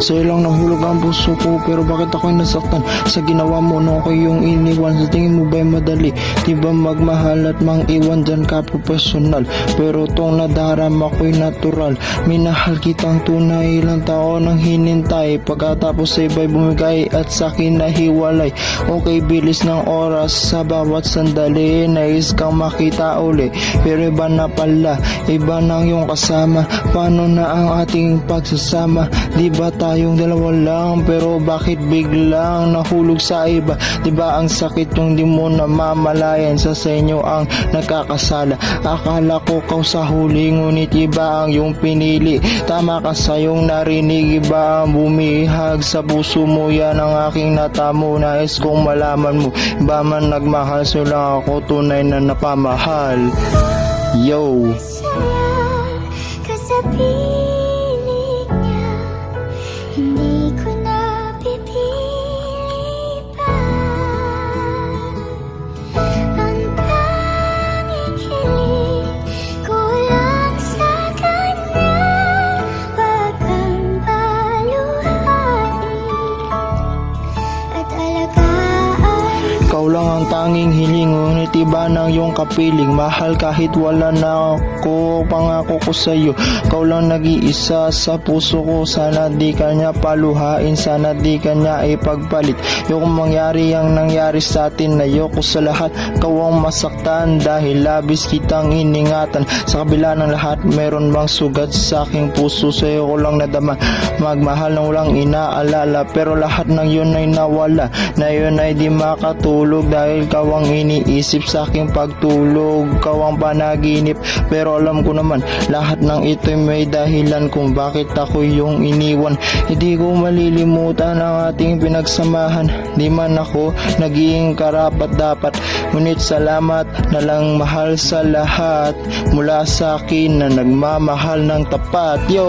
Sa'yo lang nahulog ang puso ko, pero bakit ako'y nasaktan sa ginawa mo nung ako yung iniwan? Sa tingin mo ba'y madali? Diba magmahal at mang iwan, dyan ka professional, pero tong nadarama ko'y natural. Minahal kitang tunay, ilang taon ang hinintay, pagkatapos sa iba'y bumigay at sa'kin nahiwalay. Okay, bilis ng oras, sa bawat sandali nais kang makita uli, pero iba na pala, iba na yung kasama. Paano na ang ating pagsasama? Diba tayong dalawa lang, pero bakit biglang nahulog sa iba? Diba ang sakit yung di mo namamalayan, sa inyo ang nagkakasala. Akala ko kau sa huli, ngunit iba ang yung pinili. Tama ka sa yung narinig, iba ang bumihag sa puso mo. Yan ang aking natamo, nais kong malaman mo, iba man nagmahal, so lang ako tunay na napamahal. Yo! Kasapiling niya, hindi ko na pipilitan. Ang tanging hiling ko lang sa kanya, wag kang paluhain at alagaan. Ikaw lang ang tanging hiling, ngunit iba ng iyong kapiling. Mahal kahit wala na ako, pangako ko sa'yo, ikaw lang nag-iisa sa puso ko. Sana di kanya paluhain, sana di kanya ipagpalit. Ayoko mangyari ang nangyari sa atin, ayoko sa lahat ikaw ang masaktan, dahil labis kitang iningatan. Sa kabila ng lahat, meron bang sugat sa aking puso? Sa'yo ko lang nadama, magmahal ng walang inaalala, pero lahat ng yun ay nawala. Na yun ay di makatulog, dahil ikaw ang iniisip sa aking pagtulog, ikaw ang panaginip. Pero alam ko naman, lahat ng ito'y may dahilan kung bakit ako yung iniwan. Hindi ko malilimutan ang ating pinagsamahan, di man ako naging karapat dapat, ngunit salamat na lang mahal sa lahat, mula sa akin na nagmamahal ng tapat. Yo!